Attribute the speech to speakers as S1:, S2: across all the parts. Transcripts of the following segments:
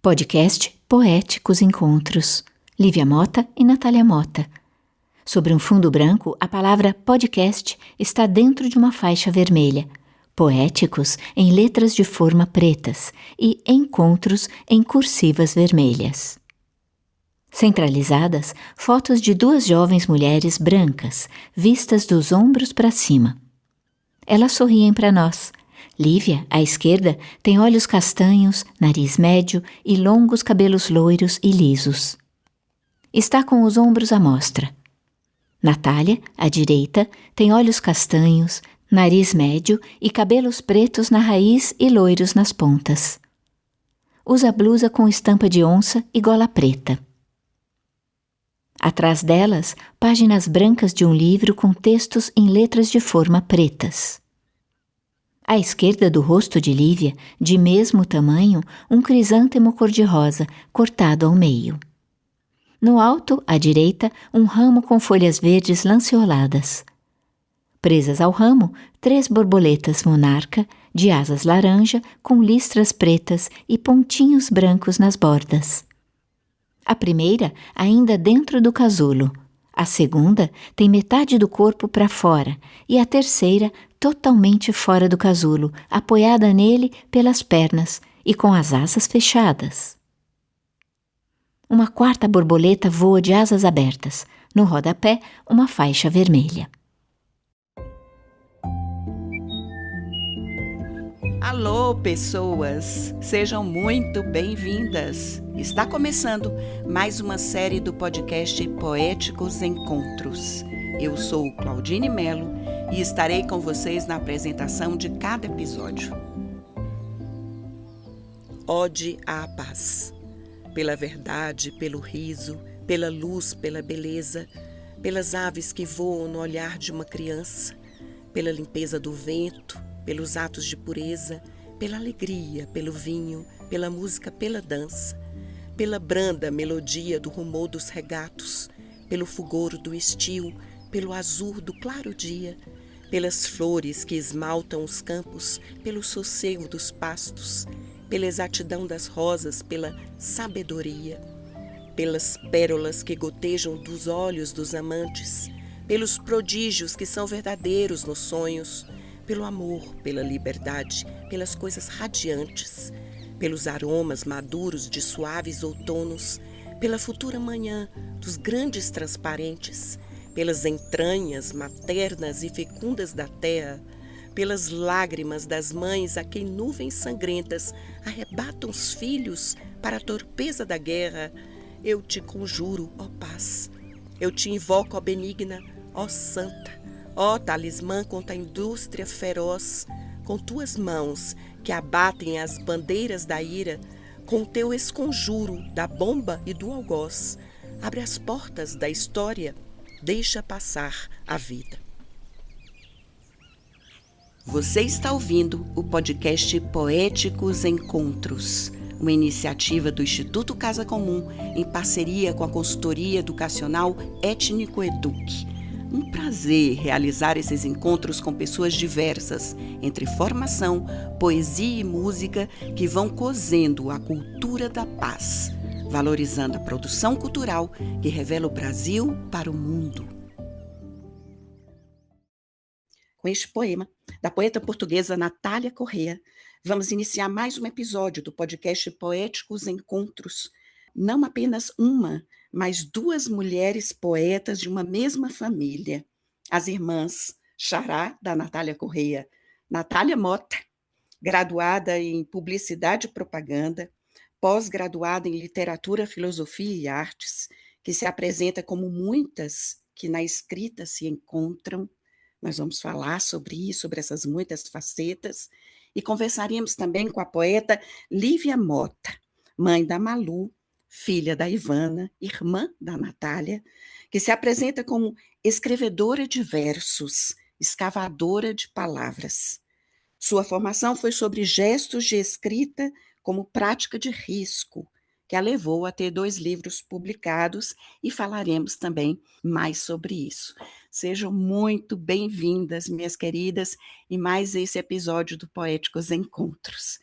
S1: Podcast Poéticos Encontros, Lívia Mota e Natália Mota. Sobre um fundo branco, a palavra podcast está dentro de uma faixa vermelha, poéticos em letras de forma pretas e encontros em cursivas vermelhas. Centralizadas, fotos de duas jovens mulheres brancas, vistas dos ombros para cima. Elas sorriem para nós. Lívia, à esquerda, tem olhos castanhos, nariz médio e longos cabelos loiros e lisos. Está com os ombros à mostra. Natália, à direita, tem olhos castanhos, nariz médio e cabelos pretos na raiz e loiros nas pontas. Usa blusa com estampa de onça e gola preta. Atrás delas, páginas brancas de um livro com textos em letras de forma pretas. À esquerda do rosto de Lívia, de mesmo tamanho, um crisântemo cor-de-rosa, cortado ao meio. No alto, à direita, um ramo com folhas verdes lanceoladas. Presas ao ramo, 3 borboletas monarca, de asas laranja, com listras pretas e pontinhos brancos nas bordas. A primeira, ainda dentro do casulo. A segunda tem metade do corpo para fora e a terceira totalmente fora do casulo, apoiada nele pelas pernas e com as asas fechadas. Uma quarta borboleta voa de asas abertas. No rodapé, uma faixa vermelha.
S2: Alô, pessoas! Sejam muito bem-vindas! Está começando mais uma série do podcast Poéticos Encontros. Eu sou Claudine Melo e estarei com vocês na apresentação de cada episódio. Ode à paz. Pela verdade, pelo riso, pela luz, pela beleza, pelas aves que voam no olhar de uma criança, pela limpeza do vento, pelos atos de pureza, pela alegria, pelo vinho, pela música, pela dança, pela branda melodia do rumor dos regatos, pelo fulgor do estio, pelo azul do claro dia, pelas flores que esmaltam os campos, pelo sossego dos pastos, pela exatidão das rosas, pela sabedoria, pelas pérolas que gotejam dos olhos dos amantes, pelos prodígios que são verdadeiros nos sonhos, pelo amor, pela liberdade, pelas coisas radiantes, pelos aromas maduros de suaves outonos, pela futura manhã dos grandes transparentes, pelas entranhas maternas e fecundas da terra, pelas lágrimas das mães a quem nuvens sangrentas arrebatam os filhos para a torpeza da guerra, eu te conjuro, ó paz, eu te invoco, ó benigna, ó santa, ó talismã contra a indústria feroz, com tuas mãos que abatem as bandeiras da ira, com teu esconjuro da bomba e do algoz, abre as portas da história, deixa passar a vida. Você está ouvindo o podcast Poéticos Encontros, uma iniciativa do Instituto Casa Comum em parceria com a consultoria educacional Étnico Eduque. Um prazer realizar esses encontros com pessoas diversas, entre formação, poesia e música, que vão cozendo a cultura da paz, valorizando a produção cultural que revela o Brasil para o mundo. Com este poema, da poeta portuguesa Natália Corrêa, vamos iniciar mais um episódio do podcast Poéticos Encontros. Não apenas uma, mas 2 mulheres poetas de uma mesma família. As irmãs Xará, da Natália Corrêa, Natália Mota, graduada em Publicidade e Propaganda, pós-graduada em Literatura, Filosofia e Artes, que se apresenta como muitas que na escrita se encontram. Nós vamos falar sobre isso, sobre essas muitas facetas, e conversaremos também com a poeta Lívia Mota, mãe da Malu, filha da Ivana, irmã da Natália, que se apresenta como escrevedora de versos, escavadora de palavras. Sua formação foi sobre gestos de escrita como prática de risco, que a levou a ter 2 livros publicados, e falaremos também mais sobre isso. Sejam muito bem-vindas, minhas queridas, em mais esse episódio do Poéticos Encontros.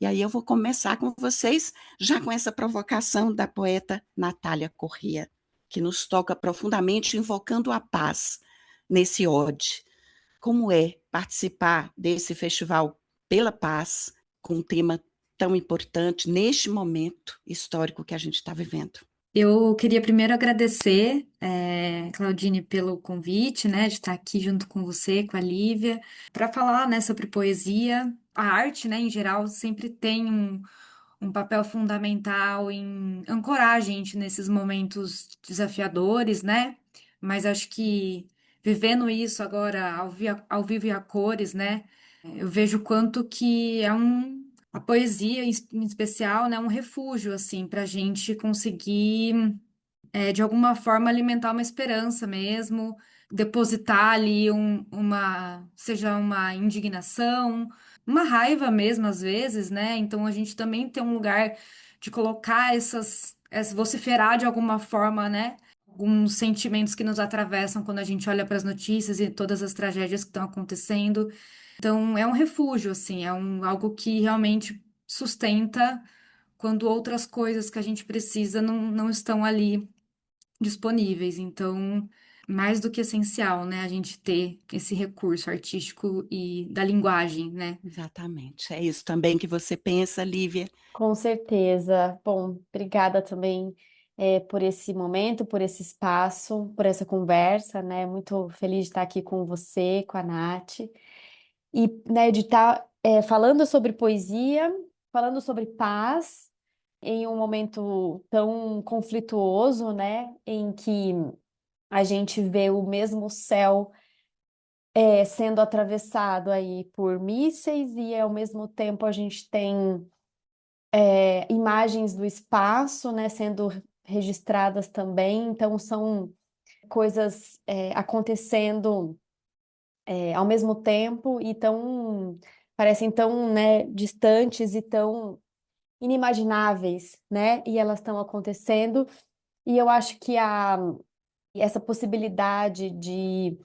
S2: E aí eu vou começar com vocês, já com essa provocação da poeta Natália Corrêa, que nos toca profundamente, invocando a paz nesse ode. Como é participar desse festival pela paz, com um tema tão importante neste momento histórico que a gente está vivendo?
S3: Eu queria primeiro agradecer, Claudine, pelo convite, né, de estar aqui junto com você, com a Lívia, para falar, né, sobre poesia. A arte, né, em geral, sempre tem um papel fundamental em ancorar a gente nesses momentos desafiadores, né? Mas acho que vivendo isso agora ao vivo e a cores, né? Eu vejo o quanto que a poesia em especial, né? Um refúgio, assim, para a gente conseguir de alguma forma alimentar uma esperança mesmo, depositar ali seja uma indignação, uma raiva mesmo às vezes, né? Então a gente também tem um lugar de colocar vociferar de alguma forma, né? Alguns sentimentos que nos atravessam quando a gente olha para as notícias e todas as tragédias que estão acontecendo. Então é um refúgio, assim, algo que realmente sustenta quando outras coisas que a gente precisa não estão ali disponíveis. Então, mais do que essencial, né, a gente ter esse recurso artístico e da linguagem, né?
S2: Exatamente. É isso também que você pensa, Lívia?
S4: Com certeza. Bom, obrigada também por esse momento, por esse espaço, por essa conversa, né? Muito feliz de estar aqui com você, com a Nath, e né, de estar falando sobre poesia, falando sobre paz em um momento tão conflituoso, né? Em que a gente vê o mesmo céu sendo atravessado aí por mísseis e ao mesmo tempo a gente tem imagens do espaço, né, sendo registradas também. Então, são coisas acontecendo ao mesmo tempo e parecem tão, né, distantes e tão inimagináveis, né? E elas estão acontecendo. E eu acho que essa possibilidade de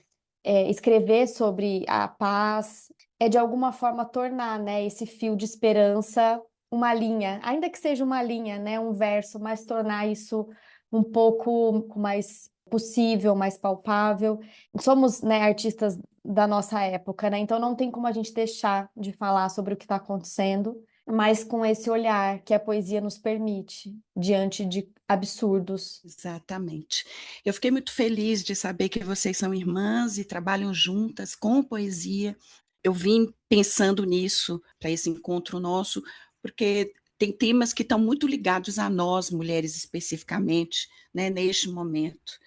S4: escrever sobre a paz de alguma forma tornar, né, esse fio de esperança uma linha, ainda que seja uma linha, né, um verso, mas tornar isso um pouco mais possível, mais palpável. Somos, né, artistas da nossa época, né, então não tem como a gente deixar de falar sobre o que está acontecendo, mas com esse olhar que a poesia nos permite diante de absurdos.
S2: Exatamente. Eu fiquei muito feliz de saber que vocês são irmãs e trabalham juntas com poesia. Eu vim pensando nisso para esse encontro nosso, porque tem temas que estão muito ligados a nós, mulheres especificamente, né, neste momento.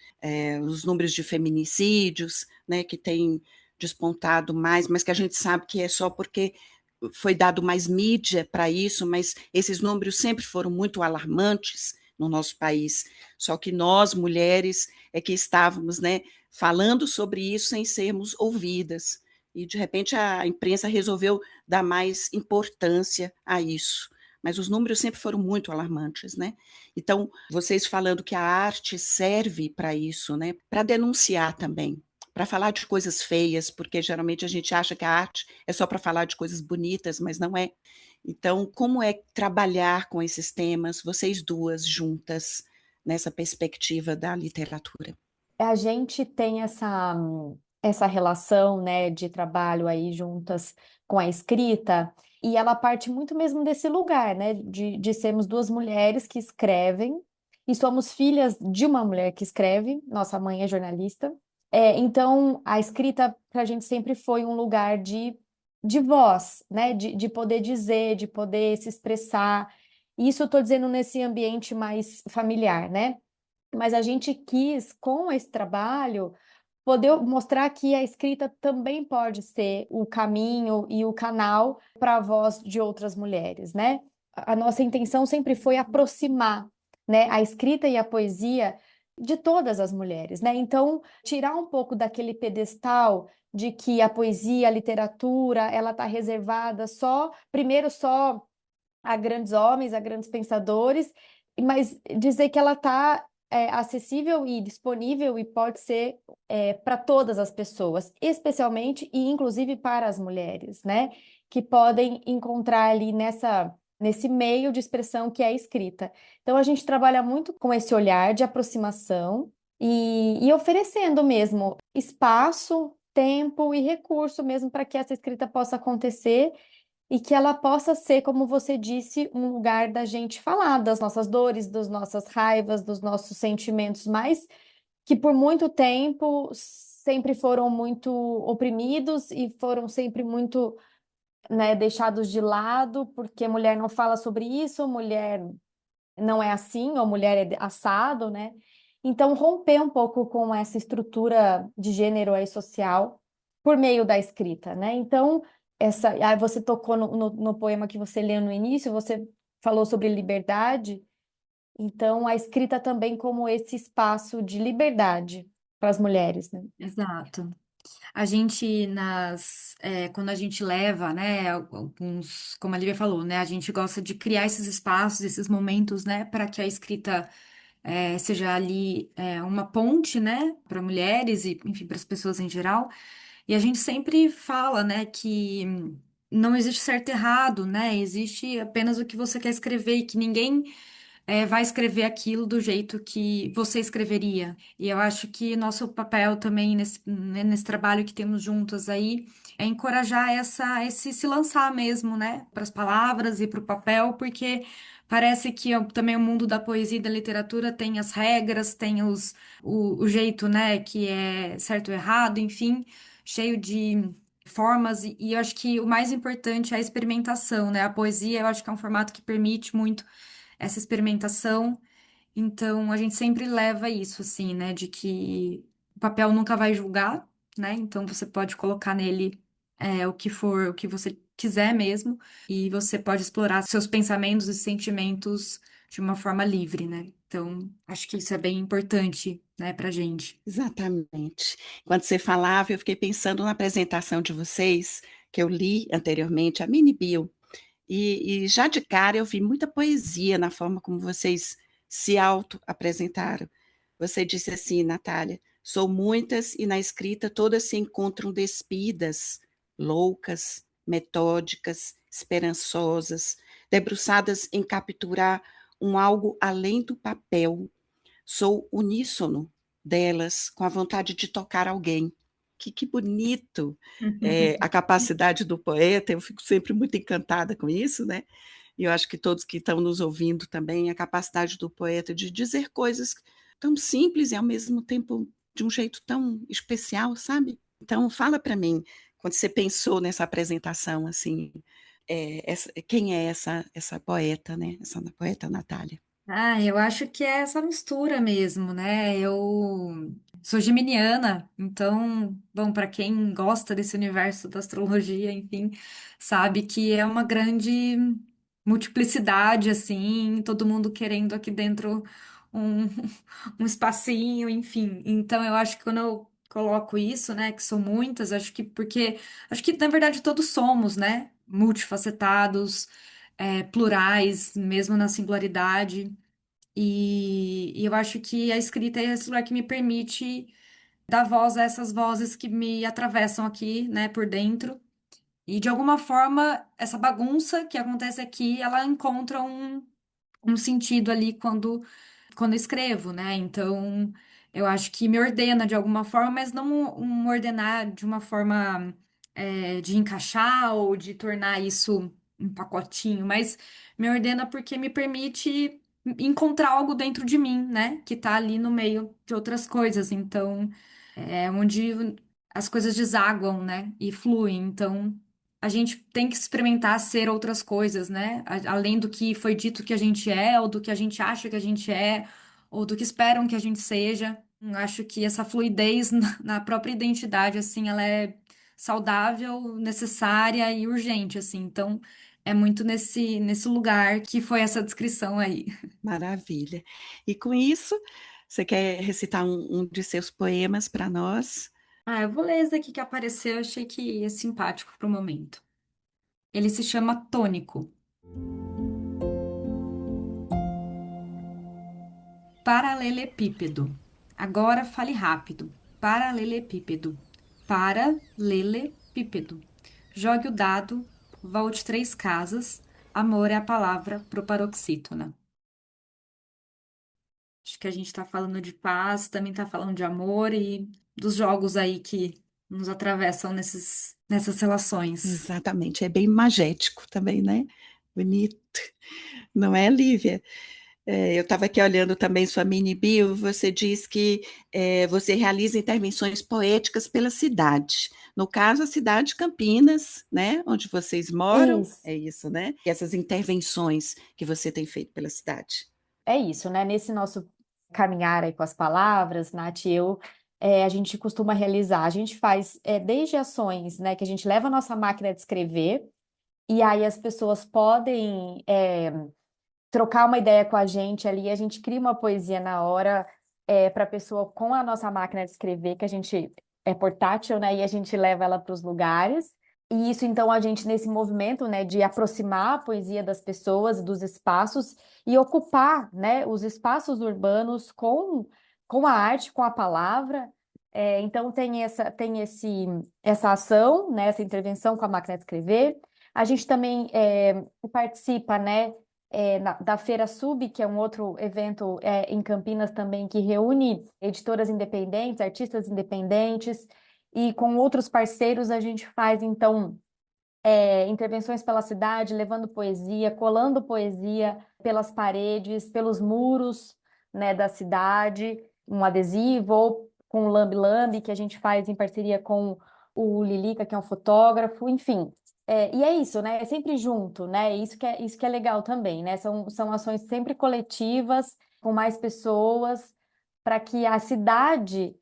S2: Os números de feminicídios, né, que têm despontado mais, mas que a gente sabe que é só porque foi dado mais mídia para isso, mas esses números sempre foram muito alarmantes no nosso país. Só que nós, mulheres, é que estávamos, né, falando sobre isso sem sermos ouvidas. E, de repente, a imprensa resolveu dar mais importância a isso. Mas os números sempre foram muito alarmantes, né? Então, vocês falando que a arte serve para isso, né? Para denunciar também, para falar de coisas feias, porque geralmente a gente acha que a arte é só para falar de coisas bonitas, mas não é. Então, como é trabalhar com esses temas, vocês duas juntas, nessa perspectiva da literatura?
S4: A gente tem essa relação, né, de trabalho aí juntas com a escrita, e ela parte muito mesmo desse lugar, né, de sermos duas mulheres que escrevem, e somos filhas de uma mulher que escreve, nossa mãe é jornalista. Então, a escrita para a gente sempre foi um lugar de voz, né, de poder dizer, de poder se expressar. Isso eu estou dizendo nesse ambiente mais familiar, né? Mas a gente quis, com esse trabalho, poder mostrar que a escrita também pode ser o caminho e o canal para a voz de outras mulheres, né? A nossa intenção sempre foi aproximar, né, a escrita e a poesia de todas as mulheres, né? Então, tirar um pouco daquele pedestal de que a poesia, a literatura, ela está reservada primeiro só a grandes homens, a grandes pensadores, mas dizer que ela está acessível e disponível e pode ser para todas as pessoas, especialmente e inclusive para as mulheres, né? Que podem encontrar ali nesse meio de expressão que é a escrita. Então, a gente trabalha muito com esse olhar de aproximação e oferecendo mesmo espaço, tempo e recurso mesmo para que essa escrita possa acontecer e que ela possa ser, como você disse, um lugar da gente falar das nossas dores, das nossas raivas, dos nossos sentimentos mais que por muito tempo sempre foram muito oprimidos e foram sempre muito, né, deixados de lado, porque mulher não fala sobre isso, mulher não é assim, ou mulher é assado, né? Então, romper um pouco com essa estrutura de gênero aí social por meio da escrita, né? Então, aí você tocou no poema que você leu no início, você falou sobre liberdade, então a escrita também como esse espaço de liberdade para as mulheres, né?
S3: Exato. A gente quando a gente leva, né, alguns, como a Lívia falou, né, a gente gosta de criar esses espaços, esses momentos, né, para que a escrita seja ali uma ponte, né, para mulheres e, enfim, para as pessoas em geral. E a gente sempre fala, né, que não existe certo e errado, né, existe apenas o que você quer escrever e que ninguém vai escrever aquilo do jeito que você escreveria. E eu acho que nosso papel também nesse trabalho que temos juntas aí é encorajar esse se lançar mesmo, né, para as palavras e para o papel, porque parece que também o mundo da poesia e da literatura tem as regras, tem o jeito, né, que é certo ou errado, enfim, cheio de formas, e eu acho que o mais importante é a experimentação, né? A poesia, eu acho que é um formato que permite muito essa experimentação. Então, a gente sempre leva isso, assim, né? De que o papel nunca vai julgar, né? Então, você pode colocar nele o que for, o que você quiser mesmo, e você pode explorar seus pensamentos e sentimentos de uma forma livre, né? Então, acho que isso é bem importante, né, pra gente.
S2: Exatamente. Quando você falava, eu fiquei pensando na apresentação de vocês, que eu li anteriormente, a mini bio, e já de cara eu vi muita poesia na forma como vocês se auto-apresentaram. Você disse assim, Natália: sou muitas e na escrita todas se encontram despidas, loucas, metódicas, esperançosas, debruçadas em capturar um algo além do papel. Sou uníssono delas, com a vontade de tocar alguém. Que bonito a capacidade do poeta, eu fico sempre muito encantada com isso, né? E eu acho que todos que estão nos ouvindo também, a capacidade do poeta de dizer coisas tão simples e ao mesmo tempo de um jeito tão especial, sabe? Então, fala para mim, quando você pensou nessa apresentação, assim, quem é essa poeta, né? Essa poeta Natália.
S3: Ah, eu acho que é essa mistura mesmo, né? Eu sou geminiana, então, bom, para quem gosta desse universo da astrologia, enfim, sabe que é uma grande multiplicidade, assim, todo mundo querendo aqui dentro um, um espacinho, enfim. Então, eu acho que quando eu coloco isso, né, que são muitas, acho que na verdade todos somos, né? Multifacetados, plurais, mesmo na singularidade. E eu acho que a escrita é esse lugar que me permite dar voz a essas vozes que me atravessam aqui, né, por dentro. E de alguma forma, essa bagunça que acontece aqui, ela encontra um sentido ali quando escrevo, né? Então, eu acho que me ordena de alguma forma, mas não um ordenar de uma forma de encaixar ou de tornar isso um pacotinho, mas me ordena porque me permite encontrar algo dentro de mim, né? Que tá ali no meio de outras coisas. Então, é onde as coisas desaguam, né? E fluem. Então, a gente tem que experimentar ser outras coisas, né? Além do que foi dito que a gente é, ou do que a gente acha que a gente é, ou do que esperam que a gente seja. Eu acho que essa fluidez na própria identidade, assim, ela é saudável, necessária e urgente, assim. Então, é muito nesse lugar que foi essa descrição aí.
S2: Maravilha. E com isso, você quer recitar um de seus poemas para nós?
S3: Ah, eu vou ler esse aqui que apareceu, achei que é simpático pro momento. Ele se chama Tônico. Paralelepípedo. Agora fale rápido. Paralelepípedo. Paralelepípedo. Jogue o dado, volte três casas, amor é a palavra pro paroxítona. Acho que a gente está falando de paz, também está falando de amor e dos jogos aí que nos atravessam nessas relações.
S2: Exatamente, é bem magético também, né? Bonito, não é, Lívia? Eu estava aqui olhando também sua mini bio, você diz que você realiza intervenções poéticas pela cidade. No caso, a cidade de Campinas, né? Onde vocês moram,
S4: Isso.
S2: é isso, né? E essas intervenções que você tem feito pela cidade.
S4: É isso, né? Nesse nosso caminhar aí com as palavras, Nath, a gente costuma realizar, a gente faz desde ações, né, que a gente leva a nossa máquina de escrever, e aí as pessoas podem trocar uma ideia com a gente ali, a gente cria uma poesia na hora para a pessoa com a nossa máquina de escrever, que a gente é portátil, né, e a gente leva ela para os lugares. E isso, então, a gente, nesse movimento, né, de aproximar a poesia das pessoas, dos espaços, e ocupar, né, os espaços urbanos com a arte, com a palavra. Então, essa ação, né, essa intervenção com a máquina de escrever. A gente também participa, né, da Feira Sub, que é um outro evento em Campinas também, que reúne editoras independentes, artistas independentes, e com outros parceiros a gente faz, então, intervenções pela cidade, levando poesia, colando poesia pelas paredes, pelos muros, né, da cidade, um adesivo, ou com o Lambi Lambi, que a gente faz em parceria com o Lilica, que é um fotógrafo, enfim. E é isso, né? É sempre junto, né? Isso que é legal também, né? São ações sempre coletivas, com mais pessoas, para que a cidade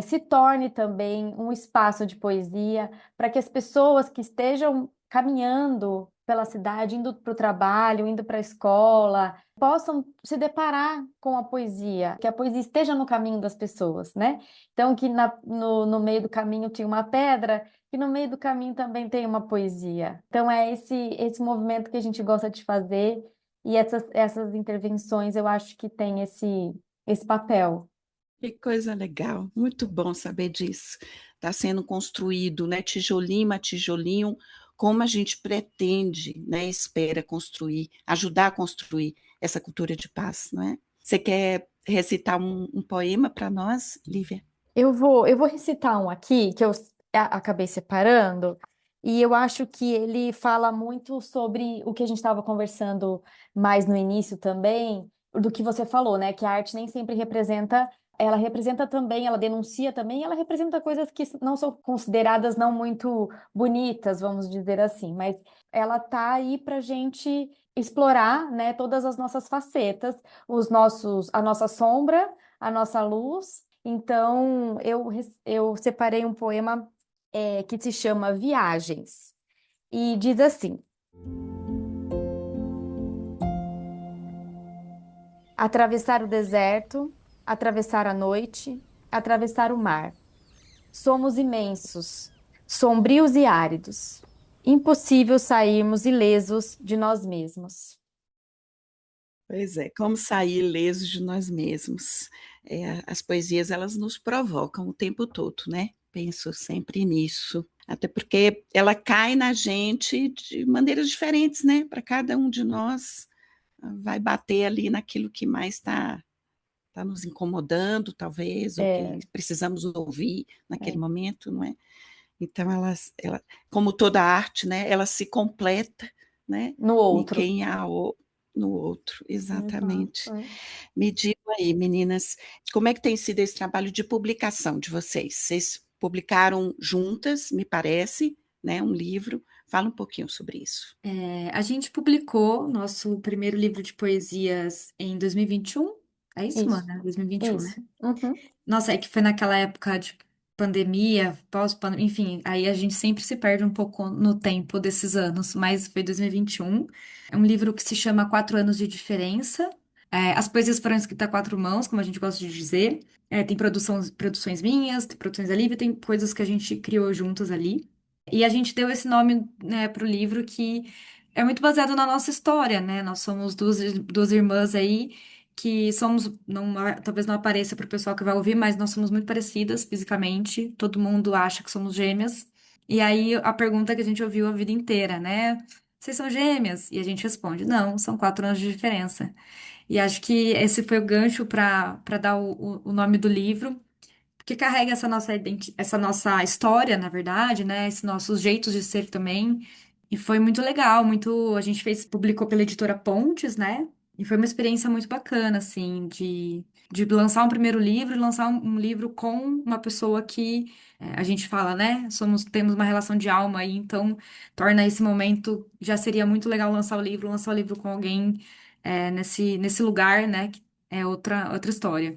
S4: se torne também um espaço de poesia, para que as pessoas que estejam caminhando pela cidade, indo para o trabalho, indo para a escola, possam se deparar com a poesia, que a poesia esteja no caminho das pessoas, né? Então, que no meio do caminho tinha uma pedra, que no meio do caminho também tem uma poesia. Então, é esse movimento que a gente gosta de fazer, e essas intervenções eu acho que tem esse papel.
S2: Que coisa legal, muito bom saber disso. Está sendo construído, né, tijolinho a tijolinho, como a gente pretende, né, espera construir, ajudar a construir essa cultura de paz, não é? Você quer recitar um poema para nós, Lívia?
S4: Eu vou recitar um aqui que eu acabei separando, e eu acho que ele fala muito sobre o que a gente estava conversando mais no início também, do que você falou, né? Que a arte nem sempre ela representa também, ela denuncia também, ela representa coisas que não são consideradas não muito bonitas, vamos dizer assim, mas ela tá aí para gente explorar, né, todas as nossas facetas, a nossa sombra, a nossa luz. Então, eu separei um poema que se chama Viagens. E diz assim: atravessar o deserto, atravessar a noite, atravessar o mar. Somos imensos, sombrios e áridos. Impossível sairmos ilesos de nós mesmos.
S2: Pois é, como sair ilesos de nós mesmos. As poesias, elas nos provocam o tempo todo, né? Penso sempre nisso. Até porque ela cai na gente de maneiras diferentes, né? Para cada um de nós, vai bater ali naquilo que mais está nos incomodando, talvez, ou que
S4: É,
S2: precisamos ouvir naquele
S4: é,
S2: momento, não é? Então, como toda arte, né? Ela se completa, né?
S4: no
S2: Em
S4: outro.
S2: quem há no outro, exatamente.
S4: Exato.
S2: Me digam aí, meninas, como é que tem sido esse trabalho de publicação de vocês? Vocês publicaram juntas, me parece, né, um livro. Fala um pouquinho sobre isso.
S3: A gente publicou nosso primeiro livro de poesias em 2021. É isso,
S4: Isso,
S3: mano? 2021, né?
S4: isso. Uhum.
S3: Nossa, é que foi naquela época de pandemia, pós-pandemia, enfim, aí a gente sempre se perde um pouco no tempo desses anos, mas foi 2021. É um livro que se chama Quatro Anos de Diferença. As poesias foram escritas a quatro mãos, como a gente gosta de dizer. Tem produções minhas, tem produções da Lívia, tem coisas que a gente criou juntas ali. E a gente deu esse nome, né, para o livro que é muito baseado na nossa história, né? Nós somos duas irmãs aí que somos, não, talvez não apareça para o pessoal que vai ouvir, mas nós somos muito parecidas fisicamente. Todo mundo acha que somos gêmeas. E aí a pergunta que a gente ouviu a vida inteira, né? vocês são gêmeas? E a gente responde, não, são 4 anos de diferença. E acho que esse foi o gancho para dar o nome do livro, que carrega essa nossa história, na verdade, né? Esses nossos jeitos de ser também. E foi muito legal, muito. A gente publicou pela editora Pontes, né? E foi uma experiência muito bacana, assim, de lançar um primeiro livro e lançar um livro com uma pessoa que a gente fala, né? Temos uma relação de alma aí, então torna esse momento. Já seria muito legal lançar o livro com alguém nesse lugar, né? Que é outra história.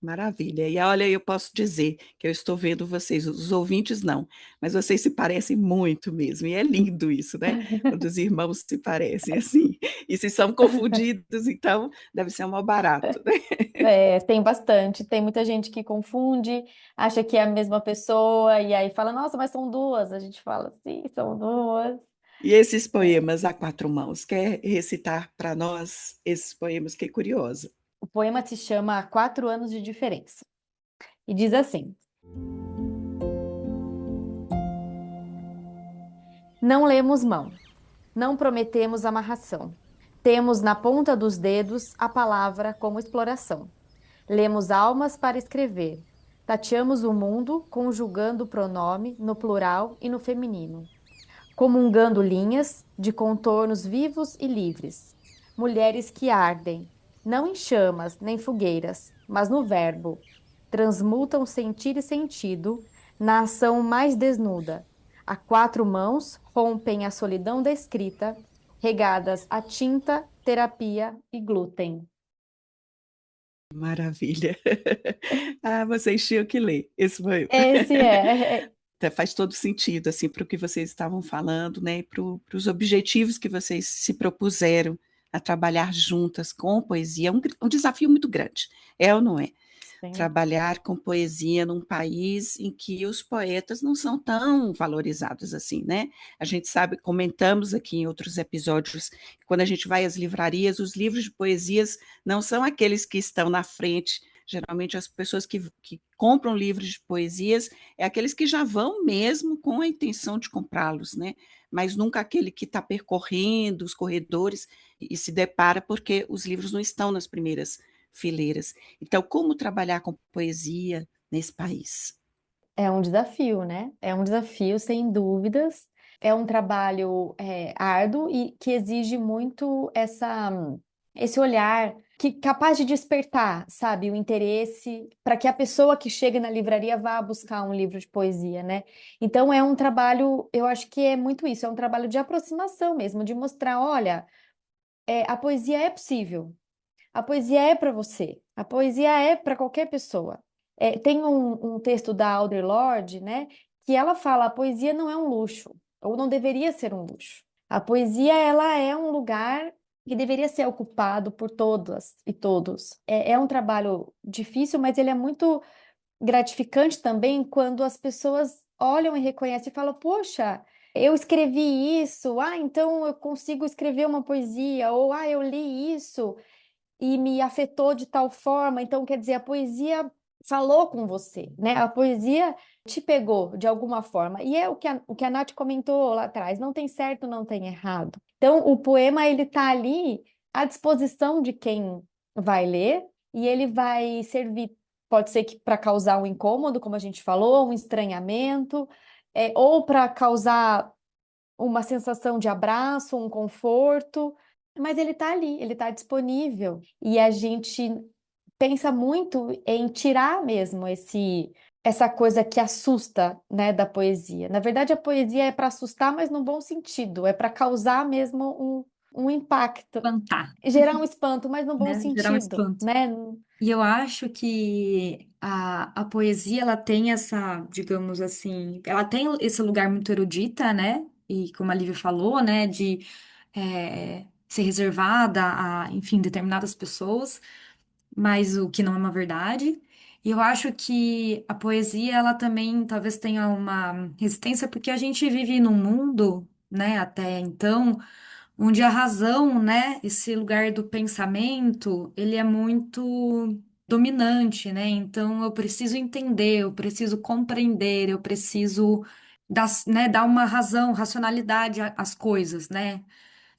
S2: Maravilha. E olha, eu posso dizer que eu estou vendo vocês, os ouvintes não, mas vocês se parecem muito mesmo. E é lindo isso, né? Quando os irmãos se parecem assim. E se são confundidos, então deve ser um mau barato, né?
S4: É, tem bastante. Tem muita gente que confunde, acha que é a mesma pessoa, e aí fala, nossa, mas são duas. A gente fala, sim, são duas.
S2: E esses poemas a quatro mãos, quer recitar para nós esses poemas? Fiquei curiosa.
S4: O poema se chama 4 anos de diferença. E diz assim: Não lemos mão, não prometemos amarração. Temos na ponta dos dedos a palavra como exploração. Lemos almas para escrever. Tateamos o mundo, conjugando o pronome no plural e no feminino. Comungando linhas de contornos vivos e livres. Mulheres que ardem, não em chamas nem fogueiras, mas no verbo. Transmutam sentir e sentido na ação mais desnuda. A 4 mãos rompem a solidão da escrita, regadas a tinta, terapia e glúten.
S2: Maravilha. Ah, vocês tinham que ler esse poema.
S4: Esse é.
S2: Faz todo sentido assim para o que vocês estavam falando, né? Para os objetivos que vocês se propuseram a trabalhar juntas com poesia, um desafio muito grande, é ou não é?
S4: Sim.
S2: Trabalhar com poesia num país em que os poetas não são tão valorizados assim, né? A gente sabe, comentamos aqui em outros episódios, quando a gente vai às livrarias, os livros de poesias não são aqueles que estão na frente. Geralmente as pessoas que compram livros de poesias é aqueles que já vão mesmo com a intenção de comprá-los, né? Mas nunca aquele que está percorrendo os corredores e se depara porque os livros não estão nas primeiras fileiras. Então, como trabalhar com poesia nesse país?
S4: É um desafio, né? É um desafio, sem dúvidas. É um trabalho árduo e que exige muito esse olhar que capaz de despertar, sabe, o interesse para que a pessoa que chega na livraria vá buscar um livro de poesia, né? Então é um trabalho, eu acho que é muito isso, é um trabalho de aproximação mesmo, de mostrar, olha, a poesia é possível. A poesia é para você. A poesia é para qualquer pessoa. Tem um texto da Audre Lorde, né, que ela fala: a poesia não é um luxo, ou não deveria ser um luxo. A poesia, ela é um lugar que deveria ser ocupado por todas e todos. É um trabalho difícil, mas ele é muito gratificante também quando as pessoas olham e reconhecem e falam: poxa, eu escrevi isso, então eu consigo escrever uma poesia, ou eu li isso e me afetou de tal forma. Então, quer dizer, a poesia falou com você, né? A poesia te pegou de alguma forma. E é o que a Nath comentou lá atrás, não tem certo, não tem errado. Então, o poema, ele tá ali à disposição de quem vai ler e ele vai servir, pode ser que para causar um incômodo, como a gente falou, um estranhamento, ou para causar uma sensação de abraço, um conforto, mas ele está ali, ele está disponível. E a gente pensa muito em tirar mesmo essa coisa que assusta, né, da poesia. Na verdade, a poesia é para assustar, mas no bom sentido, é para causar mesmo um impacto,
S3: Plantar,
S4: gerar um espanto, mas no bom
S3: né? Gerar um
S4: sentido,
S3: espanto.
S4: né?
S3: E eu acho que a poesia, ela tem essa, digamos assim, ela tem esse lugar muito erudita, né? E como a Lívia falou, né? De ser reservada a, enfim, determinadas pessoas, mas o que não é uma verdade. E eu acho que a poesia, ela também talvez tenha uma resistência, porque a gente vive num mundo, né, até então, onde a razão, né, esse lugar do pensamento, ele é muito dominante, né? Então eu preciso entender, eu preciso compreender, eu preciso dar uma razão, racionalidade às coisas, né?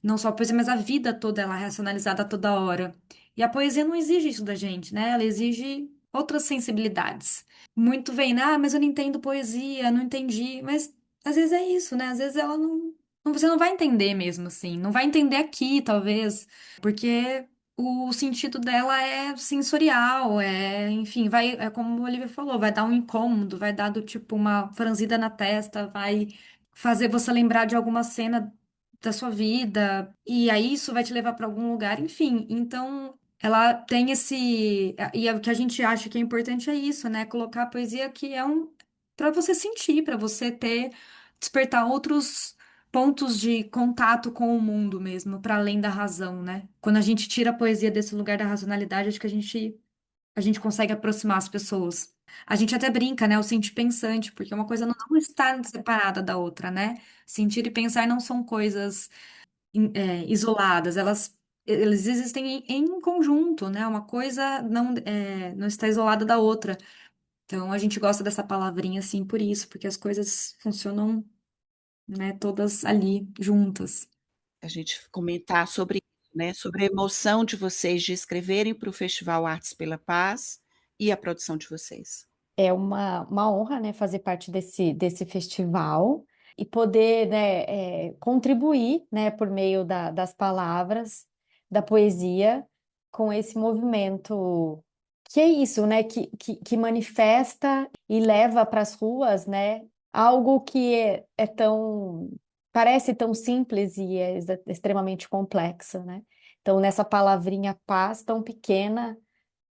S3: Não só a poesia, mas a vida toda ela é racionalizada a toda hora. E a poesia não exige isso da gente, né? Ela exige outras sensibilidades. Muito vem, mas eu não entendo poesia, não entendi. Mas às vezes é isso, né? Às vezes ela você não vai entender mesmo, assim. Não vai entender aqui, talvez, porque o sentido dela é sensorial, enfim, é como o Olivia falou, vai dar um incômodo, vai dar do tipo uma franzida na testa, vai fazer você lembrar de alguma cena da sua vida, e aí isso vai te levar para algum lugar, enfim. Então, ela tem esse. E o que a gente acha que é importante é isso, né? Colocar a poesia que é para você sentir, para você despertar outros pontos de contato com o mundo mesmo, para além da razão, né? Quando a gente tira a poesia desse lugar da racionalidade, acho que a gente consegue aproximar as pessoas. A gente até brinca, né? O sentir pensante, porque uma coisa não está separada da outra, né? Sentir e pensar não são coisas isoladas, eles existem em conjunto, né? Uma coisa não está isolada da outra. Então a gente gosta dessa palavrinha assim por isso, porque as coisas funcionam, né, todas ali juntas.
S2: A gente comentar sobre isso, né, sobre a emoção de vocês de escreverem para o Festival Artes pela Paz e a produção de vocês.
S4: É uma honra, né, fazer parte desse festival e poder, né, contribuir, né, por meio das palavras, da poesia, com esse movimento que é isso, né, que manifesta e leva para as ruas, né, algo que parece tão simples e é extremamente complexo, né? Então, nessa palavrinha paz tão pequena,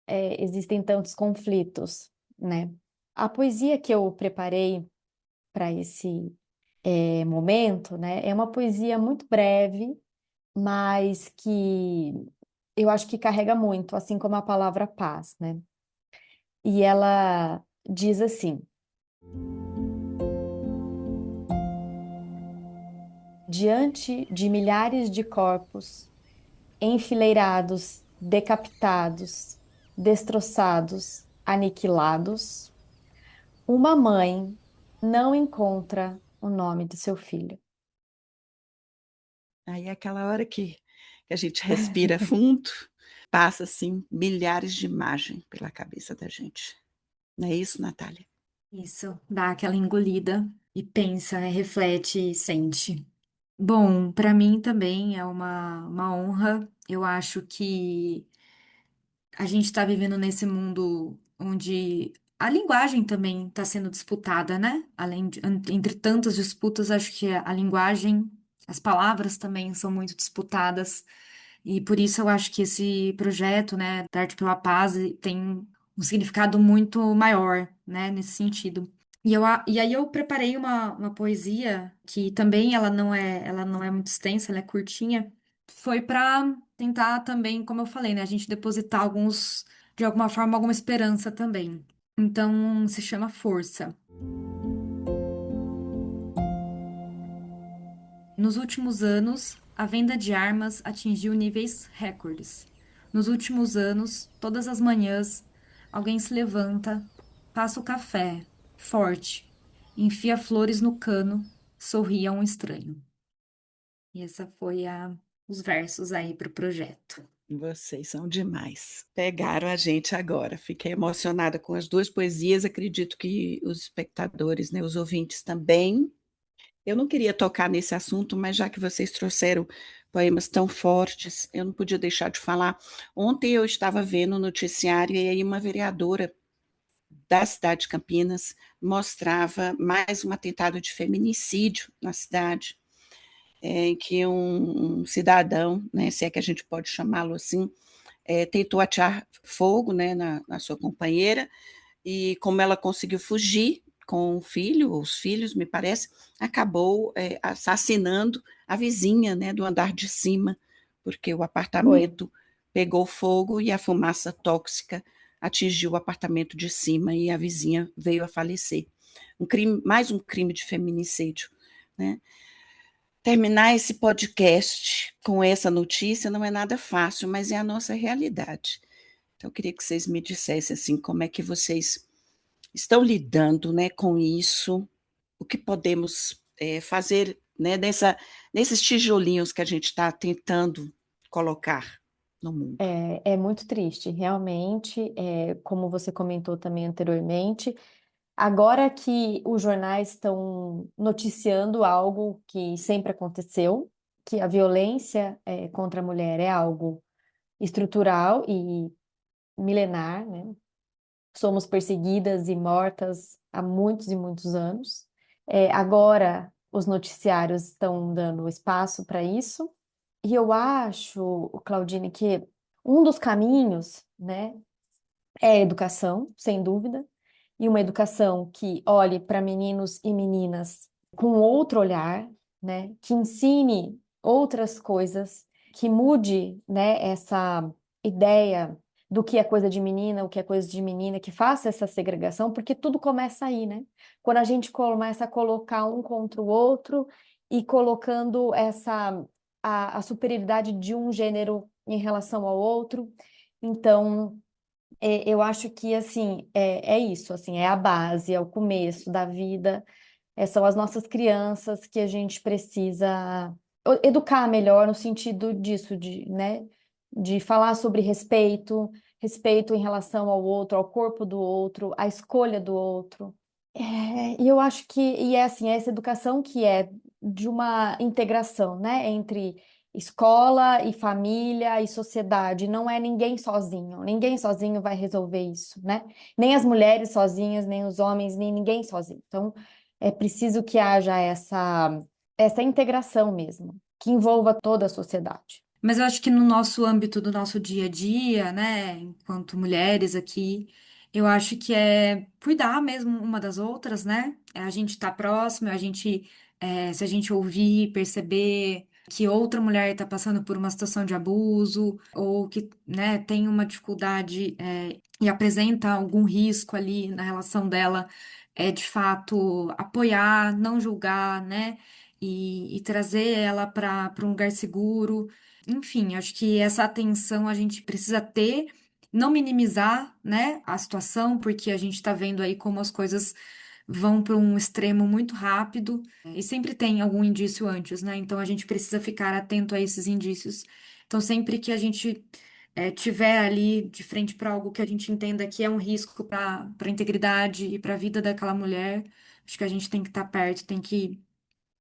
S4: existem tantos conflitos, né? A poesia que eu preparei para esse momento, né, é uma poesia muito breve, mas que eu acho que carrega muito, assim como a palavra paz, né? E ela diz assim: diante de milhares de corpos enfileirados, decapitados, destroçados, aniquilados, uma mãe não encontra o nome do seu filho.
S2: Aí é aquela hora que a gente respira fundo, passa assim milhares de imagens pela cabeça da gente. Não é isso, Natália?
S3: Isso, dá aquela engolida e pensa, né, reflete e sente. Bom, para mim também é uma honra. Eu acho que a gente está vivendo nesse mundo onde a linguagem também está sendo disputada, né? Entre tantas disputas, acho que a linguagem, as palavras também são muito disputadas. E por isso eu acho que esse projeto, né, da Arte pela Paz, tem um significado muito maior, né, nesse sentido. E aí eu preparei uma poesia que também ela não é muito extensa, ela é curtinha. Foi para tentar também, como eu falei, né, a gente depositar de alguma forma, alguma esperança também. Então, se chama Força. Nos últimos anos, a venda de armas atingiu níveis recordes. Nos últimos anos, todas as manhãs, alguém se levanta, passa o café, forte, enfia flores no cano, sorri a um estranho. E essa foi os versos aí para o projeto.
S2: Vocês são demais. Pegaram a gente agora. Fiquei emocionada com as duas poesias. Acredito que os espectadores, né, os ouvintes também. Eu não queria tocar nesse assunto, mas já que vocês trouxeram poemas tão fortes, eu não podia deixar de falar. Ontem eu estava vendo o noticiário e aí uma vereadora da cidade de Campinas mostrava mais um atentado de feminicídio na cidade, em que um cidadão, né, se é que a gente pode chamá-lo assim, tentou atear fogo, né, na sua companheira, e como ela conseguiu fugir com o filho, ou os filhos, me parece, acabou assassinando a vizinha, né, do andar de cima, porque o
S4: Foi.
S2: apartamento pegou fogo e a fumaça tóxica atingiu o apartamento de cima e a vizinha veio a falecer. Mais um crime de feminicídio, né? Terminar esse podcast com essa notícia não é nada fácil, mas é a nossa realidade. Então, eu queria que vocês me dissessem assim, como é que vocês estão lidando, né, com isso, o que podemos fazer, né, nesses tijolinhos que a gente está tentando colocar no mundo.
S4: É muito triste, realmente, como você comentou também anteriormente. Agora que os jornais estão noticiando algo que sempre aconteceu, que a violência contra a mulher é algo estrutural e milenar, né? Somos perseguidas e mortas há muitos e muitos anos. Agora os noticiários estão dando espaço para isso. E eu acho, Claudine, que um dos caminhos, né, é a educação, sem dúvida, e uma educação que olhe para meninos e meninas com outro olhar, né, que ensine outras coisas, que mude, né, essa ideia do que é coisa de menina, o que é coisa de menina, que faça essa segregação, porque tudo começa aí, né? Quando a gente começa a colocar um contra o outro e colocando a superioridade de um gênero em relação ao outro, então eu acho que, assim, é isso, assim, é a base, é o começo da vida, são as nossas crianças que a gente precisa educar melhor no sentido disso, né, de falar sobre respeito, respeito em relação ao outro, ao corpo do outro, à escolha do outro. E eu acho que, e é assim, é essa educação que é de uma integração, né, entre escola e família e sociedade, não é ninguém sozinho vai resolver isso, né? Nem as mulheres sozinhas, nem os homens, nem ninguém sozinho. Então, é preciso que haja essa integração mesmo, que envolva toda a sociedade.
S3: Mas eu acho que no nosso âmbito do nosso dia a dia, né, enquanto mulheres aqui, eu acho que é cuidar mesmo uma das outras, né? É a gente estar próximo, se a gente ouvir, perceber que outra mulher está passando por uma situação de abuso ou que, né, tem uma dificuldade, e apresenta algum risco ali na relação dela, de fato apoiar, não julgar, né? E trazer ela para um lugar seguro. Enfim, acho que essa atenção a gente precisa ter, não minimizar, né, a situação, porque a gente está vendo aí como as coisas vão para um extremo muito rápido e sempre tem algum indício antes, né? Então a gente precisa ficar atento a esses indícios. Então sempre que a gente tiver ali de frente para algo que a gente entenda que é um risco para a integridade e para a vida daquela mulher, acho que a gente tem que estar perto, tem que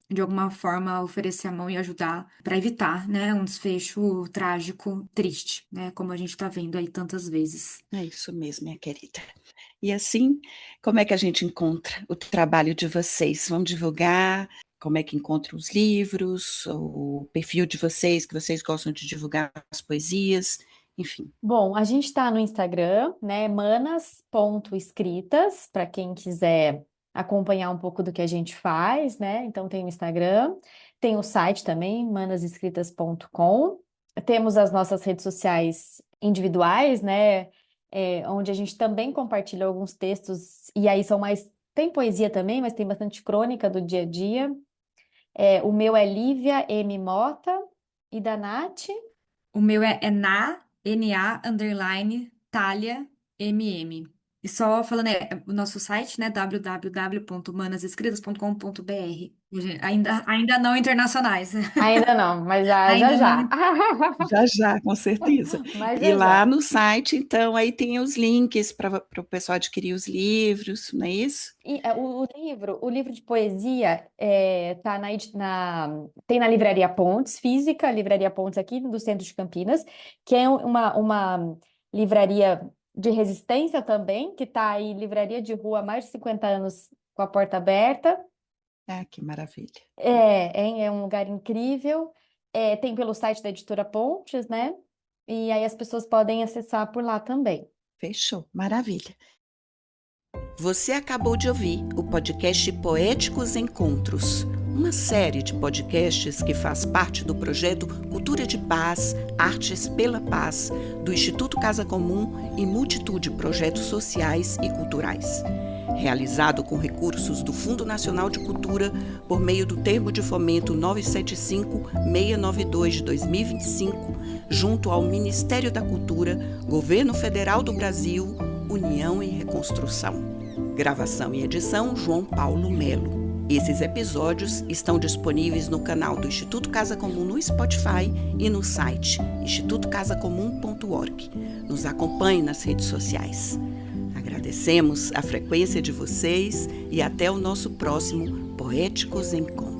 S3: de alguma forma oferecer a mão e ajudar para evitar, né, um desfecho trágico, triste, né, como a gente está vendo aí tantas vezes.
S2: É isso mesmo, minha querida. E assim, como é que a gente encontra o trabalho de vocês? Vamos divulgar como é que encontra os livros, o perfil de vocês, que vocês gostam de divulgar as poesias, enfim.
S4: Bom, a gente está no Instagram, né? Manas.escritas, para quem quiser acompanhar um pouco do que a gente faz, né? Então tem o Instagram, tem o site também, manasescritas.com. Temos as nossas redes sociais individuais, né? Onde a gente também compartilha alguns textos, e aí são mais. Tem poesia também, mas tem bastante crônica do dia a dia. O meu é Lívia M. Mota, e da Nath.
S3: O meu é NA, underline, Thalia, MM. E só falando, o nosso site, né, www.manasescritas.com.br. Ainda não internacionais.
S4: Ainda não, mas já, já,
S3: Ainda não.
S4: já.
S2: Já, já, com certeza.
S4: Mas
S2: E
S4: já,
S2: lá
S4: já.
S2: no site, então, aí tem os links para o pessoal adquirir os livros, não é isso?
S4: E o livro de poesia tá tem na Livraria Pontes, física, Livraria Pontes aqui do centro de Campinas, que é uma livraria de resistência também, que está aí, livraria de rua há mais de 50 anos com a porta aberta.
S2: Ah, que maravilha.
S4: É um lugar incrível. Tem pelo site da Editora Pontes, né? E aí as pessoas podem acessar por lá também.
S2: Fechou, maravilha. Você acabou de ouvir o podcast Poéticos Encontros, uma série de podcasts que faz parte do projeto Cultura de Paz, Artes pela Paz, do Instituto Casa Comum e Multitude Projetos Sociais e Culturais. Realizado com recursos do Fundo Nacional de Cultura por meio do Termo de Fomento 975-692 de 2025, junto ao Ministério da Cultura, Governo Federal do Brasil, União e Reconstrução. Gravação e edição João Paulo Melo. Esses episódios estão disponíveis no canal do Instituto Casa Comum no Spotify e no site institutocasacomum.org. Nos acompanhe nas redes sociais. Agradecemos a frequência de vocês e até o nosso próximo Poéticos Encontros.